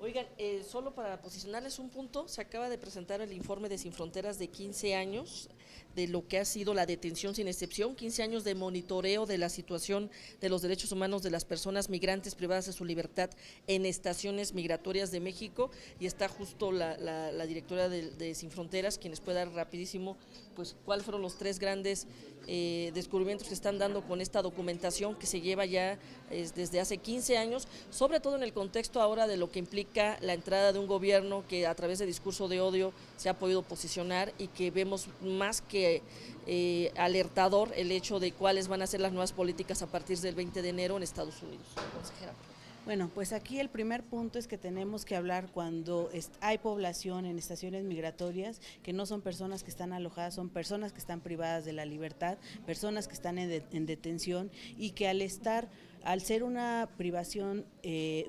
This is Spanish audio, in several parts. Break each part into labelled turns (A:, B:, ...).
A: Oigan, solo para posicionarles un punto, se acaba de presentar el informe de Sin Fronteras de 15 años de lo que ha sido la detención sin excepción, 15 años de monitoreo de la situación de los derechos humanos de las personas migrantes privadas de su libertad en estaciones migratorias de México, y está justo la directora de Sin Fronteras, quienes puede dar rapidísimo pues cuáles fueron los tres grandes descubrimientos que están dando con esta documentación que se lleva ya desde hace 15 años, sobre todo en el contexto ahora de lo que implica la entrada de un gobierno que a través de discurso de odio se ha podido posicionar, y que vemos más que alertador el hecho de cuáles van a ser las nuevas políticas a partir del 20 de enero en Estados Unidos. Consejera.
B: Bueno, pues aquí el primer punto es que tenemos que hablar cuando hay población en estaciones migratorias, que no son personas que están alojadas, son personas que están privadas de la libertad, personas que están en detención, y que al ser una privación,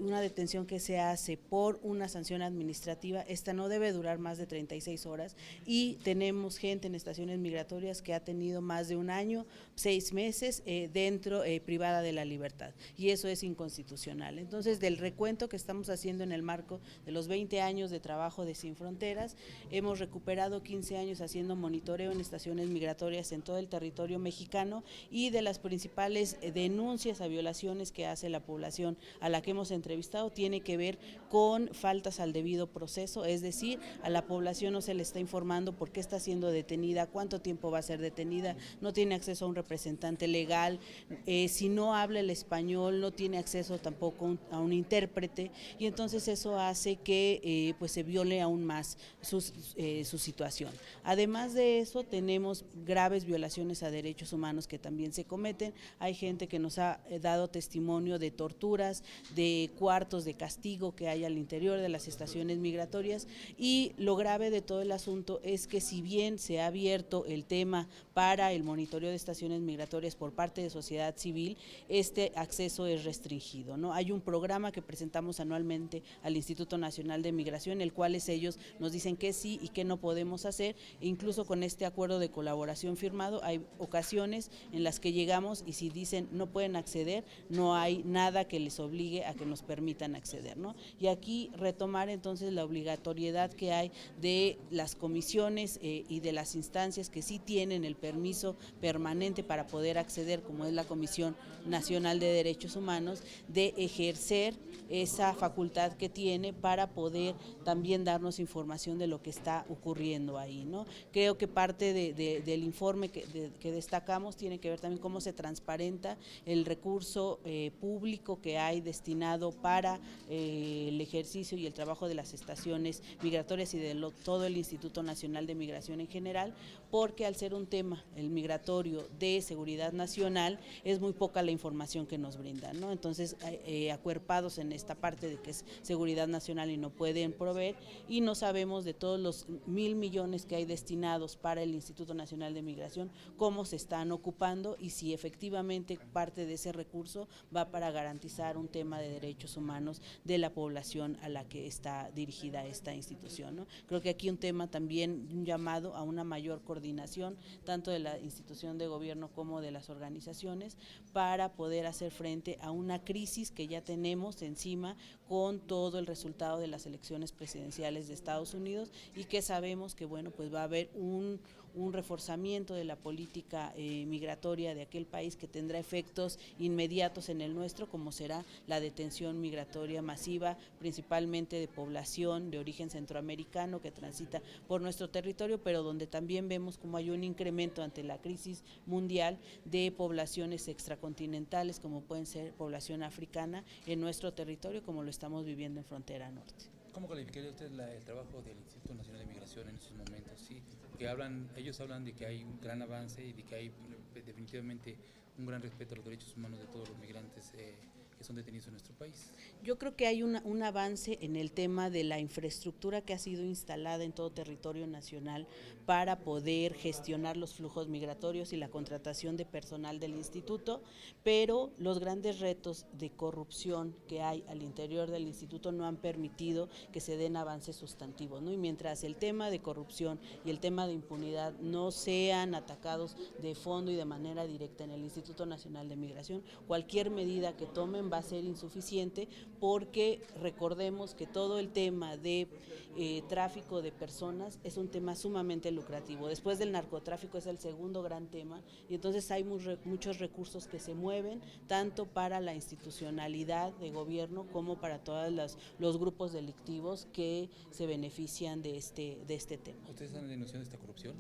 B: una detención que se hace por una sanción administrativa, esta no debe durar más de 36 horas, y tenemos gente en estaciones migratorias que ha tenido más de un año, 6 meses dentro, privada de la libertad, y eso es inconstitucional. Entonces, del recuento que estamos haciendo en el marco de los 20 años de trabajo de Sin Fronteras, hemos recuperado 15 años haciendo monitoreo en estaciones migratorias en todo el territorio mexicano, y de las principales denuncias a violaciones que hace la población a la que hemos entrevistado tiene que ver con faltas al debido proceso, es decir, a la población no se le está informando por qué está siendo detenida, cuánto tiempo va a ser detenida, no tiene acceso a un representante legal, si no habla el español no tiene acceso tampoco a un intérprete, y entonces eso hace que pues se viole aún más su situación. Además de eso, tenemos graves violaciones a derechos humanos que también se cometen. Hay gente que nos ha dado testimonio de torturas, de cuartos de castigo que hay al interior de las estaciones migratorias, y lo grave de todo el asunto es que si bien se ha abierto el tema para el monitoreo de estaciones migratorias por parte de sociedad civil, este acceso es restringido, ¿no? Hay un programa que presentamos anualmente al Instituto Nacional de Migración, el cual ellos nos dicen que sí y que no podemos hacer, e incluso con este acuerdo de colaboración firmado hay ocasiones en las que llegamos y si dicen no pueden acceder, no hay nada que les obligue a que nos permitan acceder, ¿no? Y aquí retomar entonces la obligatoriedad que hay de las comisiones y de las instancias que sí tienen el permiso permanente para poder acceder, como es la Comisión Nacional de Derechos Humanos, de ejercer esa facultad que tiene para poder también darnos información de lo que está ocurriendo ahí, ¿no? Creo que parte del informe que destacamos tiene que ver también cómo se transparenta el recurso público que hay destinado para el ejercicio y el trabajo de las estaciones migratorias y de todo el Instituto Nacional de Migración en general, porque al ser un tema, el migratorio, de seguridad nacional, es muy poca la información que nos brindan, ¿no? Entonces, acuerpados en esta parte de que es seguridad nacional y no pueden proveer, y no sabemos de todos los 1,000 millones que hay destinados para el Instituto Nacional de Migración, cómo se están ocupando y si efectivamente parte de ese recurso va para garantizar un tema de derechos humanos de la población a la que está dirigida esta institución, ¿no? Creo que aquí un tema también, un llamado a una mayor coordinación, tanto de la institución de gobierno como de las organizaciones, para poder hacer frente a una crisis que ya tenemos encima con todo el resultado de las elecciones presidenciales de Estados Unidos, y que sabemos que bueno, pues va a haber un reforzamiento de la política migratoria de aquel país que tendrá efectos inmediatos en el nuestro, como será la detención migratoria masiva, principalmente de población de origen centroamericano que transita por nuestro territorio, pero donde también vemos como hay un incremento ante la crisis mundial de poblaciones extracontinentales, como pueden ser población africana en nuestro territorio, como lo estamos viviendo en frontera norte.
C: ¿Cómo calificaría usted el trabajo del Instituto Nacional de Migración en estos momentos? Sí, que ellos hablan de que hay un gran avance y de que hay definitivamente un gran respeto a los derechos humanos de todos los migrantes que son detenidos en nuestro país.
B: Yo creo que hay un avance en el tema de la infraestructura que ha sido instalada en todo territorio nacional para poder gestionar los flujos migratorios y la contratación de personal del instituto, pero los grandes retos de corrupción que hay al interior del instituto no han permitido que se den avances sustantivos, ¿no? Y mientras el tema de corrupción y el tema de impunidad no sean atacados de fondo y de manera directa en el instituto, Instituto Nacional de Migración. Cualquier medida que tomen va a ser insuficiente porque recordemos que todo el tema de tráfico de personas es un tema sumamente lucrativo. Después del narcotráfico es el segundo gran tema y entonces hay muchos recursos que se mueven tanto para la institucionalidad de gobierno como para todos los grupos delictivos que se benefician de este tema.
C: ¿Ustedes han denunciado esta corrupción?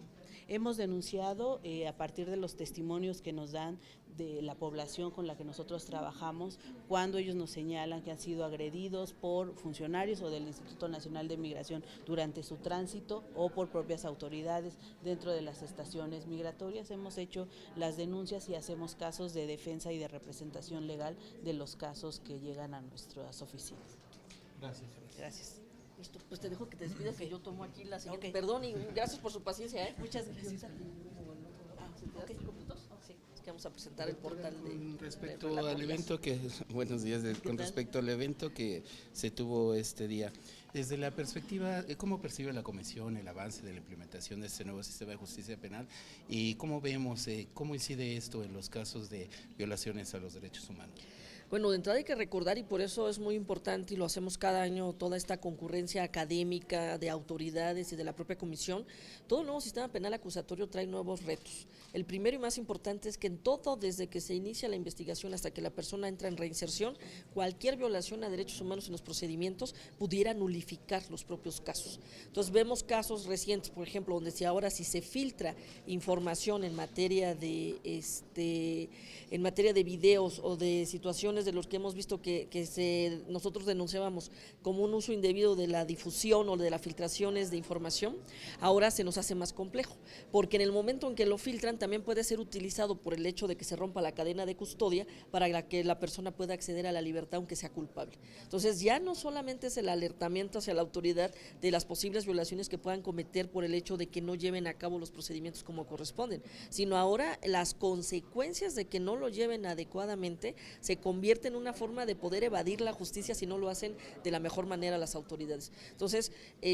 B: Hemos denunciado a partir de los testimonios que nos dan de la población con la que nosotros trabajamos, cuando ellos nos señalan que han sido agredidos por funcionarios o del Instituto Nacional de Migración durante su tránsito o por propias autoridades dentro de las estaciones migratorias. Hemos hecho las denuncias y hacemos casos de defensa y de representación legal de los casos que llegan a nuestras oficinas.
C: Gracias.
B: Gracias.
A: Listo, pues te dejo que te despidas, que yo tomo aquí la siguiente.
B: Ok.
A: Perdón y gracias por su paciencia, ¿eh?
B: Muchas gracias.
A: ¿Te das 5 minutos? Sí, es que vamos a presentar el portal de...
D: Con respecto
A: de la
D: al
A: población.
D: evento que, buenos días, con
B: tal?
D: respecto al evento que se tuvo este día, desde la perspectiva, ¿cómo percibe la Comisión el avance de la implementación de este nuevo sistema de justicia penal y cómo vemos, cómo incide esto en los casos de violaciones a los derechos humanos?
A: Bueno, de entrada hay que recordar, y por eso es muy importante, y lo hacemos cada año, toda esta concurrencia académica de autoridades y de la propia comisión, todo el nuevo sistema penal acusatorio trae nuevos retos. El primero y más importante es que en todo, desde que se inicia la investigación hasta que la persona entra en reinserción, cualquier violación a derechos humanos en los procedimientos pudiera nulificar los propios casos. Entonces vemos casos recientes, por ejemplo, donde si se filtra información en materia de videos o de situaciones de los que hemos visto que nosotros denunciábamos como un uso indebido de la difusión o de las filtraciones de información, ahora se nos hace más complejo, porque en el momento en que lo filtran también puede ser utilizado por el hecho de que se rompa la cadena de custodia para que la persona pueda acceder a la libertad aunque sea culpable. Entonces ya no solamente es el alertamiento hacia la autoridad de las posibles violaciones que puedan cometer por el hecho de que no lleven a cabo los procedimientos como corresponden, sino ahora las consecuencias de que no lo lleven adecuadamente se convierten en una forma de poder evadir la justicia si no lo hacen de la mejor manera las autoridades. Entonces,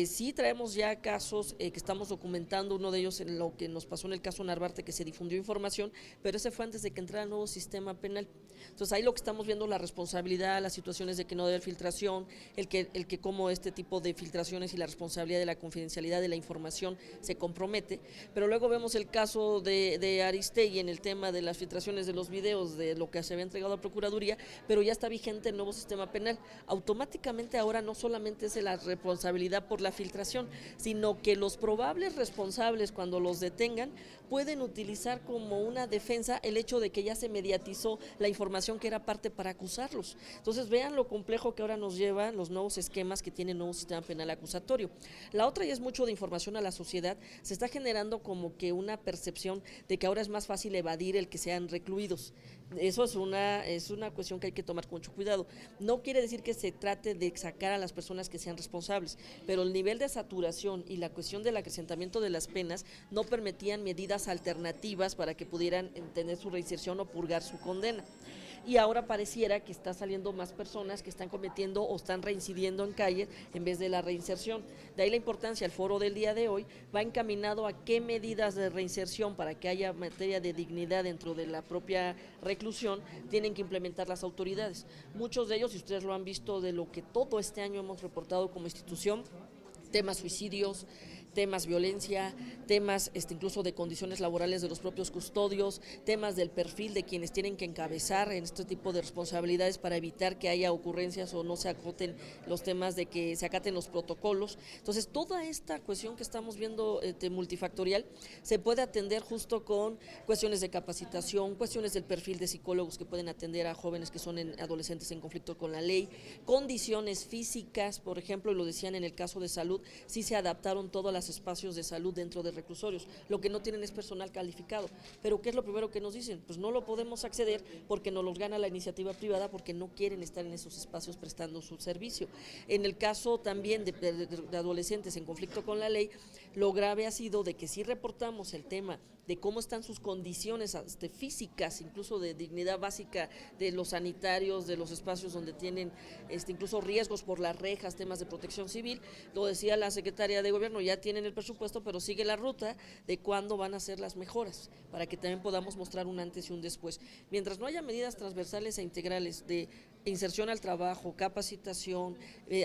A: sí traemos ya casos que estamos documentando, uno de ellos en lo que nos pasó en el caso Narvarte, que se difundió información, pero ese fue antes de que entrara el nuevo sistema penal. Entonces, ahí lo que estamos viendo la responsabilidad, las situaciones de que no debe haber filtración, el que como este tipo de filtraciones y la responsabilidad de la confidencialidad de la información se compromete, pero luego vemos el caso de Aristegui en el tema de las filtraciones de los videos de lo que se había entregado a la Procuraduría, pero ya está vigente el nuevo sistema penal. Automáticamente ahora no solamente es la responsabilidad por la filtración, sino que los probables responsables, cuando los detengan, pueden utilizar como una defensa el hecho de que ya se mediatizó la información que era parte para acusarlos. Entonces vean lo complejo que ahora nos llevan los nuevos esquemas que tiene el nuevo sistema penal acusatorio. La otra, y es mucho de información a la sociedad, se está generando como que una percepción de que ahora es más fácil evadir el que sean recluidos. Eso es una cuestión que hay que tomar con mucho cuidado. No quiere decir que se trate de sacar a las personas que sean responsables, pero el nivel de saturación y la cuestión del acrecentamiento de las penas no permitían medidas alternativas para que pudieran tener su reinserción o purgar su condena. Y ahora pareciera que está saliendo más personas que están cometiendo o están reincidiendo en calle en vez de la reinserción. De ahí la importancia, el foro del día de hoy va encaminado a qué medidas de reinserción para que haya materia de dignidad dentro de la propia reclusión tienen que implementar las autoridades. Muchos de ellos, y ustedes lo han visto de lo que todo este año hemos reportado como institución, temas suicidios, temas violencia, temas incluso de condiciones laborales de los propios custodios, temas del perfil de quienes tienen que encabezar en este tipo de responsabilidades para evitar que haya ocurrencias o no se acoten los temas de que se acaten los protocolos. Entonces, toda esta cuestión que estamos viendo multifactorial se puede atender justo con cuestiones de capacitación, cuestiones del perfil de psicólogos que pueden atender a jóvenes que son adolescentes en conflicto con la ley, condiciones físicas, por ejemplo, y lo decían en el caso de salud, sí se adaptaron todas las espacios de salud dentro de reclusorios. Lo que no tienen es personal calificado. Pero ¿qué es lo primero que nos dicen? Pues no lo podemos acceder porque nos los gana la iniciativa privada porque no quieren estar en esos espacios prestando su servicio. En el caso también de adolescentes en conflicto con la ley, lo grave ha sido de que sí reportamos el tema de cómo están sus condiciones físicas, incluso de dignidad básica de los sanitarios, de los espacios donde tienen incluso riesgos por las rejas, temas de protección civil. Lo decía la secretaria de Gobierno, ya tienen el presupuesto, pero sigue la ruta de cuándo van a ser las mejoras, para que también podamos mostrar un antes y un después. Mientras no haya medidas transversales e integrales de inserción al trabajo, capacitación,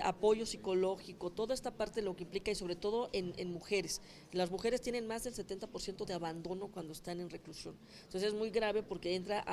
A: apoyo psicológico, toda esta parte lo que implica, y sobre todo en mujeres. Las mujeres tienen más del 70% de abandono cuando están en reclusión. Entonces es muy grave porque entra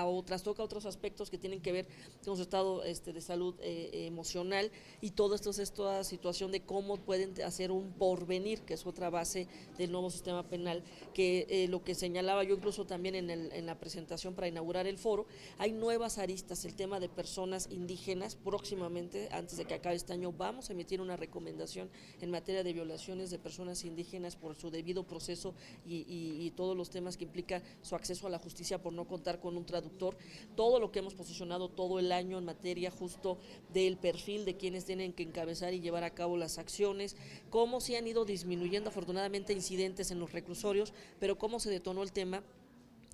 A: toca otros aspectos que tienen que ver con su estado de salud emocional, y todo esto es esta situación de cómo pueden hacer un porvenir, que es otra base del nuevo sistema penal, que lo que señalaba yo incluso también en la presentación para inaugurar el foro, hay nuevas aristas, el tema de personas indígenas. Próximamente, antes de que acabe este año, vamos a emitir una recomendación en materia de violaciones de personas indígenas por su debido proceso y todos los temas que implica su acceso a la justicia por no contar con un traductor. Todo lo que hemos posicionado todo el año en materia justo del perfil de quienes tienen que encabezar y llevar a cabo las acciones, cómo se han ido disminuyendo afortunadamente incidentes en los reclusorios, pero cómo se detonó el tema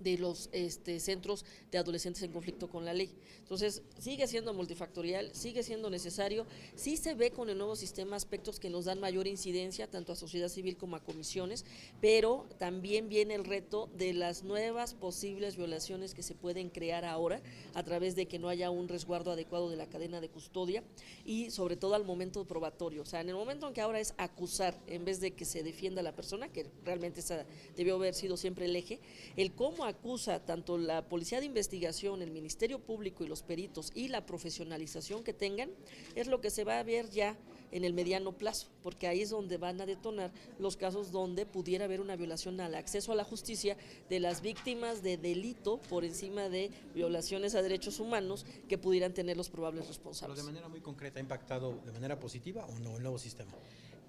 A: de los centros de adolescentes en conflicto con la ley. Entonces, sigue siendo multifactorial, sigue siendo necesario. Sí se ve con el nuevo sistema aspectos que nos dan mayor incidencia, tanto a sociedad civil como a comisiones, pero también viene el reto de las nuevas posibles violaciones que se pueden crear ahora a través de que no haya un resguardo adecuado de la cadena de custodia, y sobre todo al momento probatorio. O sea, en el momento en que ahora es acusar en vez de que se defienda a la persona, que realmente esa debió haber sido siempre el eje, el cómo acusa tanto la Policía de Investigación, el Ministerio Público y los peritos, y la profesionalización que tengan, es lo que se va a ver ya en el mediano plazo, porque ahí es donde van a detonar los casos donde pudiera haber una violación al acceso a la justicia de las víctimas de delito por encima de violaciones a derechos humanos que pudieran tener los probables responsables.
E: Pero de manera muy concreta, ¿ha impactado de manera positiva o no el nuevo sistema?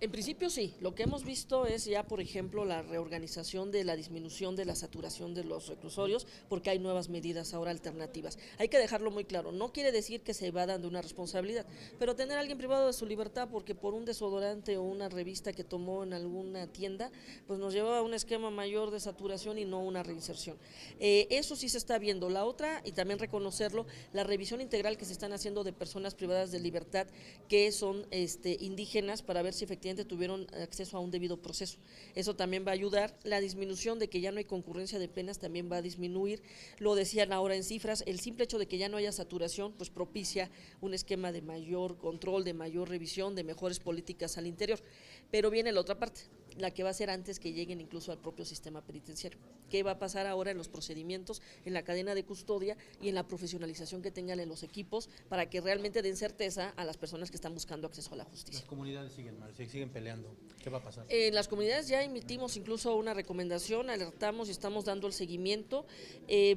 A: En principio sí, lo que hemos visto es ya, por ejemplo, la reorganización de la disminución de la saturación de los reclusorios, porque hay nuevas medidas ahora alternativas. Hay que dejarlo muy claro, no quiere decir que se evadan de una responsabilidad, pero tener a alguien privado de su libertad porque por un desodorante o una revista que tomó en alguna tienda, pues nos lleva a un esquema mayor de saturación y no una reinserción. Eso sí se está viendo. La otra, y también reconocerlo, la revisión integral que se están haciendo de personas privadas de libertad que son indígenas, para ver si efectivamente tuvieron acceso a un debido proceso. Eso también va a ayudar. La disminución de que ya no hay concurrencia de penas también va a disminuir. Lo decían ahora en cifras, el simple hecho de que ya no haya saturación pues propicia un esquema de mayor control, de mayor revisión, de mejores políticas al interior. Pero viene la otra parte, la que va a ser antes que lleguen incluso al propio sistema penitenciario. ¿Qué va a pasar ahora en los procedimientos, en la cadena de custodia y en la profesionalización que tengan en los equipos, para que realmente den certeza a las personas que están buscando acceso a la justicia?
E: Las comunidades siguen peleando. ¿Qué va a pasar?
A: En las comunidades ya emitimos incluso una recomendación, alertamos y estamos dando el seguimiento.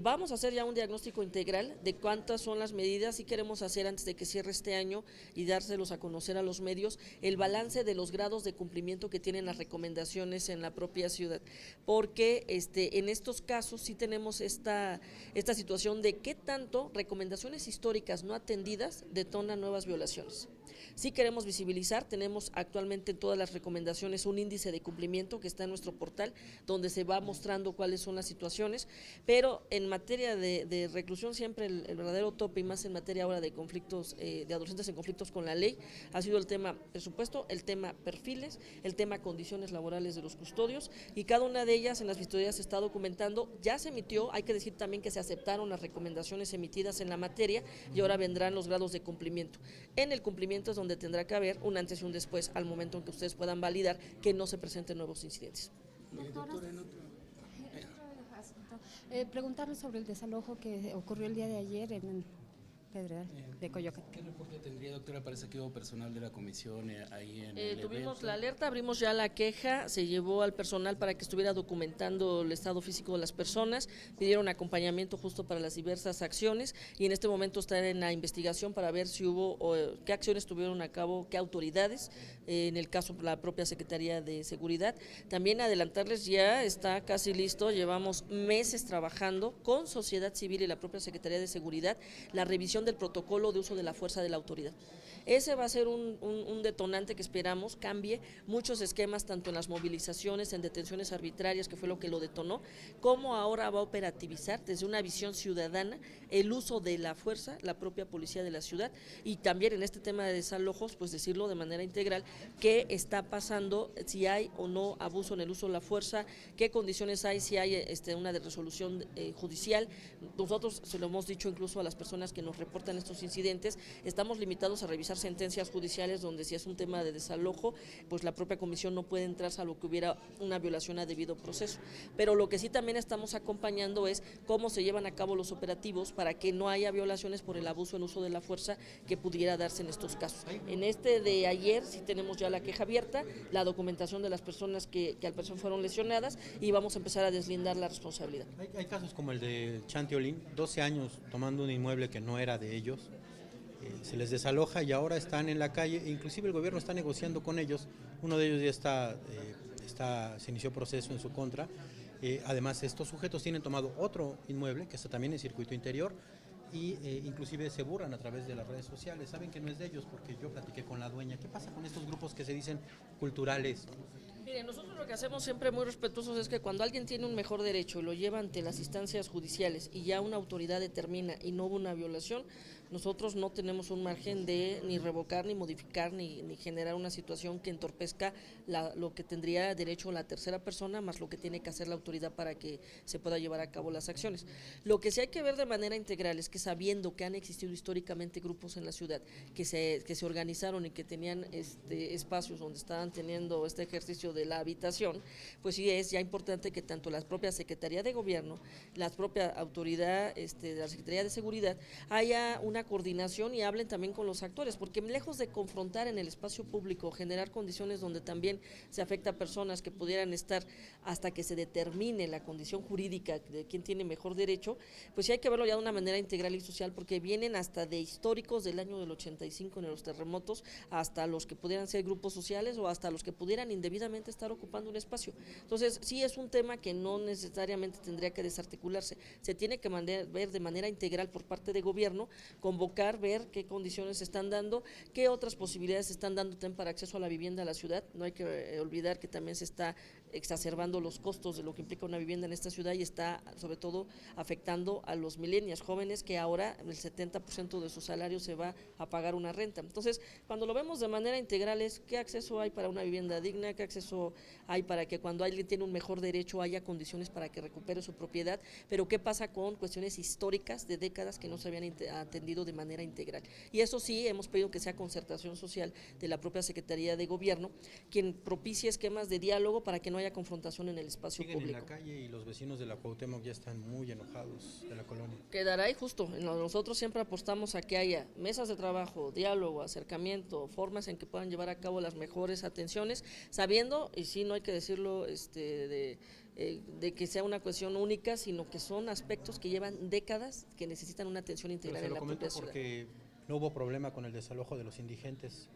A: Vamos a hacer ya un diagnóstico integral de cuántas son las medidas, y queremos hacer antes de que cierre este año y dárselos a conocer a los medios, el balance de los grados de cumplimiento que tienen las recomendaciones en la propia ciudad, porque en estos casos sí tenemos esta situación de qué tanto recomendaciones históricas no atendidas detonan nuevas violaciones. Sí queremos visibilizar, tenemos actualmente en todas las recomendaciones un índice de cumplimiento que está en nuestro portal, donde se va mostrando cuáles son las situaciones, pero en materia de reclusión siempre el verdadero tope, y más en materia ahora de conflictos, de adolescentes en conflictos con la ley, ha sido el tema presupuesto, el tema perfiles, el tema condiciones laborales de los custodios, y cada una de ellas en las vistorías se está documentando. Ya se emitió, hay que decir también que se aceptaron las recomendaciones emitidas en la materia, y ahora vendrán los grados de cumplimiento. En el cumplimiento es donde tendrá que haber un antes y un después, al momento en que ustedes puedan validar que no se presenten nuevos incidentes.
F: Preguntarle sobre el desalojo que ocurrió el día de ayer en el Pedregal de Coyoacán.
D: ¿Qué reporte tendría, doctora? Parece que hubo personal de la comisión ahí en el
A: Tuvimos
D: evento.
A: la alerta, abrimos ya la queja, se llevó al personal para que estuviera documentando el estado físico de las personas, pidieron acompañamiento justo para las diversas acciones, y en este momento están en la investigación para ver si hubo, qué acciones tuvieron a cabo, qué autoridades, en el caso la propia Secretaría de Seguridad. También adelantarles, ya está casi listo, llevamos meses trabajando con sociedad civil y la propia Secretaría de Seguridad, la revisión revisión del protocolo de uso de la fuerza de la autoridad. Ese va a ser un detonante que esperamos cambie muchos esquemas, tanto en las movilizaciones, en detenciones arbitrarias, que fue lo que lo detonó, como ahora va a operativizar desde una visión ciudadana el uso de la fuerza, la propia policía de la ciudad, y también en este tema de desalojos, pues decirlo de manera integral, qué está pasando, si hay o no abuso en el uso de la fuerza, qué condiciones hay, si hay una resolución judicial. Nosotros se lo hemos dicho incluso a las personas que nos reportan estos incidentes, estamos limitados a revisar sentencias judiciales donde si es un tema de desalojo, pues la propia comisión no puede entrar salvo que hubiera una violación a debido proceso. Pero lo que sí también estamos acompañando es cómo se llevan a cabo los operativos para que no haya violaciones por el abuso en uso de la fuerza que pudiera darse en estos casos. En este de ayer sí tenemos ya la queja abierta, la documentación de las personas que al parecer fueron lesionadas, y vamos a empezar a deslindar la responsabilidad.
E: Hay casos como el de Chantiolín, 12 años tomando un inmueble que no era de ellos, se les desaloja y ahora están en la calle, e inclusive el gobierno está negociando con ellos, uno de ellos ya se inició proceso en su contra. Además, estos sujetos tienen tomado otro inmueble que está también en circuito interior y inclusive se burlan a través de las redes sociales, saben que no es de ellos porque yo platiqué con la dueña. ¿Qué pasa con estos grupos que se dicen culturales?
A: Mire, nosotros lo que hacemos siempre muy respetuosos es que cuando alguien tiene un mejor derecho y lo lleva ante las instancias judiciales y ya una autoridad determina y no hubo una violación, nosotros no tenemos un margen de ni revocar, ni modificar, ni generar una situación que entorpezca lo que tendría derecho la tercera persona, más lo que tiene que hacer la autoridad para que se pueda llevar a cabo las acciones. Lo que sí hay que ver de manera integral es que, sabiendo que han existido históricamente grupos en la ciudad que se organizaron y que tenían espacios donde estaban teniendo este ejercicio de la habitación, pues sí es ya importante que tanto la propia Secretaría de Gobierno, la propia autoridad de la Secretaría de Seguridad, haya una coordinación y hablen también con los actores, porque lejos de confrontar en el espacio público, generar condiciones donde también se afecta a personas que pudieran estar hasta que se determine la condición jurídica de quién tiene mejor derecho, pues sí hay que verlo ya de una manera integral y social, porque vienen hasta de históricos del año del 85 en los terremotos, hasta los que pudieran ser grupos sociales o hasta los que pudieran indebidamente estar ocupando un espacio. Entonces sí es un tema que no necesariamente tendría que desarticularse, se tiene que ver de manera integral por parte de gobierno, convocar, ver qué condiciones se están dando, qué otras posibilidades se están dando también para acceso a la vivienda a la ciudad. No hay que olvidar que también se está exacerbando los costos de lo que implica una vivienda en esta ciudad y está sobre todo afectando a los millennials jóvenes, que ahora el 70% de su salario se va a pagar una renta. Entonces, cuando lo vemos de manera integral es qué acceso hay para una vivienda digna, qué acceso hay para que cuando alguien tiene un mejor derecho haya condiciones para que recupere su propiedad, pero qué pasa con cuestiones históricas de décadas que no se habían atendido de manera integral. Y eso sí, hemos pedido que sea concertación social de la propia Secretaría de Gobierno quien propicie esquemas de diálogo para que no haya confrontación en el espacio
E: Siguen
A: público.
E: en la calle y los vecinos de la Cuauhtémoc ya están muy enojados de la colonia.
A: Quedará ahí justo. Nosotros siempre apostamos a que haya mesas de trabajo, diálogo, acercamiento, formas en que puedan llevar a cabo las mejores atenciones, sabiendo, y sí, no hay que decirlo de que sea una cuestión única, sino que son aspectos que llevan décadas que necesitan una atención integral en la propia ciudad.
E: Porque no hubo problema con el desalojo de los indigentes,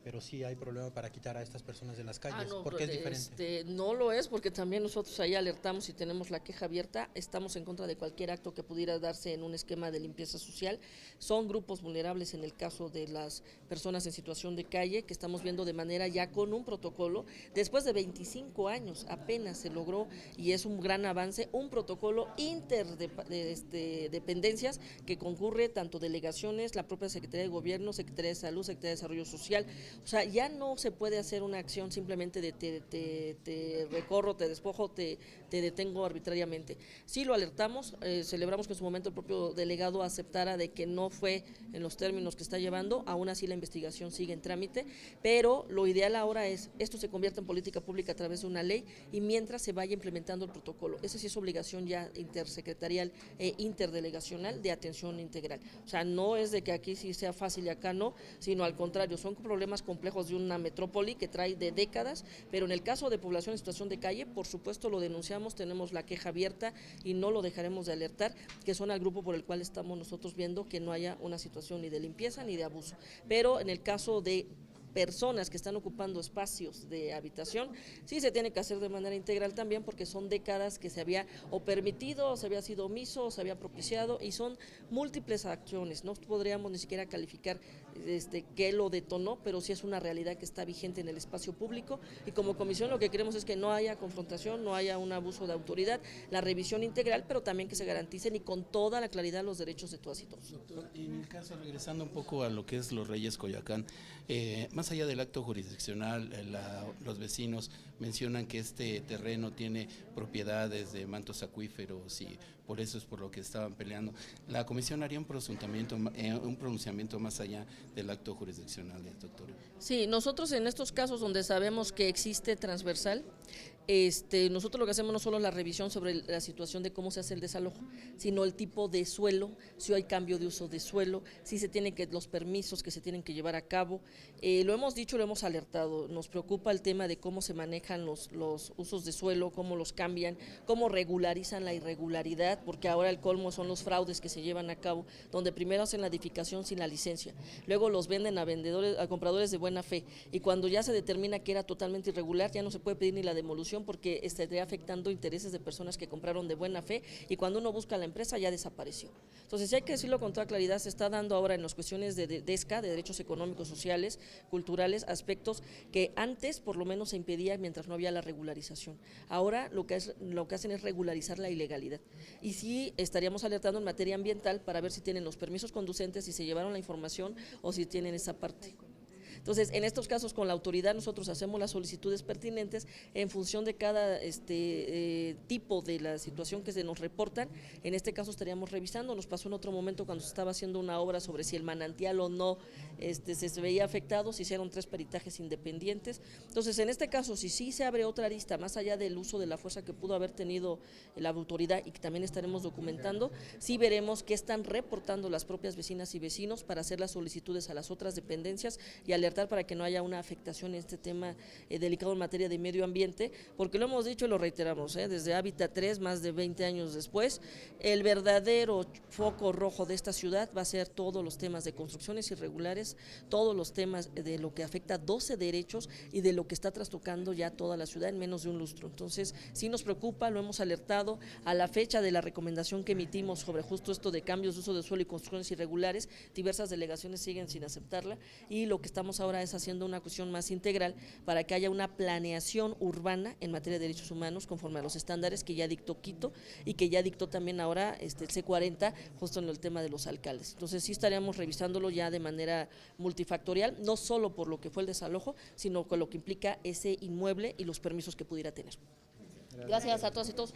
E: pero sí hay problema para quitar a estas personas de las calles.
A: No,
E: ¿Por qué es diferente?
A: No lo es, porque también nosotros ahí alertamos y tenemos la queja abierta, estamos en contra de cualquier acto que pudiera darse en un esquema de limpieza social. Son grupos vulnerables en el caso de las personas en situación de calle, que estamos viendo de manera ya con un protocolo. Después de 25 años apenas se logró, y es un gran avance, un protocolo interdependencias que concurre tanto delegaciones, la propia Secretaría de Gobierno, Secretaría de Salud, Secretaría de Desarrollo Social. O sea, ya no se puede hacer una acción simplemente de te recorro, te despojo, te detengo arbitrariamente. Sí lo alertamos, celebramos que en su momento el propio delegado aceptara de que no fue en los términos que está llevando, aún así la investigación sigue en trámite, pero lo ideal ahora es esto se convierta en política pública a través de una ley y mientras se vaya implementando el protocolo. Esa sí es obligación ya intersecretarial e interdelegacional de atención integral. O sea, no es de que aquí sí sea fácil y acá no, sino al contrario, son problemas complejos de una metrópoli que trae de décadas, pero en el caso de población en situación de calle, por supuesto lo denunciamos, tenemos la queja abierta y no lo dejaremos de alertar, que son al grupo por el cual estamos nosotros viendo que no haya una situación ni de limpieza ni de abuso. Pero en el caso de personas que están ocupando espacios de habitación, sí se tiene que hacer de manera integral también, porque son décadas que se había o permitido, o se había sido omiso, o se había propiciado, y son múltiples acciones. No podríamos ni siquiera calificar qué lo detonó, pero sí es una realidad que está vigente en el espacio público, y como comisión lo que queremos es que no haya confrontación, no haya un abuso de autoridad, la revisión integral, pero también que se garanticen y con toda la claridad los derechos de todas y todos.
D: Doctor, en el caso, regresando un poco a lo que es Los Reyes Coyoacán, más allá del acto jurisdiccional, los vecinos mencionan que este terreno tiene propiedades de mantos acuíferos y por eso es por lo que estaban peleando. La comisión haría un pronunciamiento más allá del acto jurisdiccional, doctor.
A: Sí, nosotros en estos casos donde sabemos que existe transversal, nosotros lo que hacemos no solo la revisión sobre la situación de cómo se hace el desalojo, sino el tipo de suelo, si hay cambio de uso de suelo, si se tienen los permisos que se tienen que llevar a cabo. Lo hemos dicho, lo hemos alertado, nos preocupa el tema de cómo se manejan los usos de suelo, cómo los cambian, cómo regularizan la irregularidad, porque ahora el colmo son los fraudes que se llevan a cabo, donde primero hacen la edificación sin la licencia, luego los venden a compradores de buena fe, y cuando ya se determina que era totalmente irregular, ya no se puede pedir ni la demolición, porque estaría afectando intereses de personas que compraron de buena fe, y cuando uno busca a la empresa ya desapareció. Entonces, sí hay que decirlo con toda claridad, se está dando ahora en las cuestiones de DESCA, de derechos económicos, sociales, culturales, aspectos que antes por lo menos se impedía mientras no había la regularización. Ahora lo que hacen es regularizar la ilegalidad, y sí estaríamos alertando en materia ambiental para ver si tienen los permisos conducentes, si se llevaron la información o si tienen esa parte. Entonces, en estos casos con la autoridad nosotros hacemos las solicitudes pertinentes en función de cada tipo de la situación que se nos reportan. En este caso estaríamos revisando, nos pasó en otro momento cuando se estaba haciendo una obra sobre si el manantial o no se veía afectado, se hicieron 3 peritajes independientes. Entonces, en este caso, si sí se abre otra arista, más allá del uso de la fuerza que pudo haber tenido la autoridad y que también estaremos documentando, sí veremos qué están reportando las propias vecinas y vecinos para hacer las solicitudes a las otras dependencias y alertar para que no haya una afectación en este tema delicado en materia de medio ambiente, porque lo hemos dicho y lo reiteramos, desde Hábitat 3, más de 20 años después, el verdadero foco rojo de esta ciudad va a ser todos los temas de construcciones irregulares, todos los temas de lo que afecta 12 derechos y de lo que está trastocando ya toda la ciudad en menos de un lustro. Entonces, sí nos preocupa, lo hemos alertado. A la fecha de la recomendación que emitimos sobre justo esto de cambios de uso de suelo y construcciones irregulares, diversas delegaciones siguen sin aceptarla, y lo que estamos ahora es haciendo una cuestión más integral para que haya una planeación urbana en materia de derechos humanos conforme a los estándares que ya dictó Quito y que ya dictó también ahora el C40, justo en el tema de los alcaldes. Entonces sí estaríamos revisándolo ya de manera multifactorial, no solo por lo que fue el desalojo, sino con lo que implica ese inmueble y los permisos que pudiera tener. Gracias a todas y todos.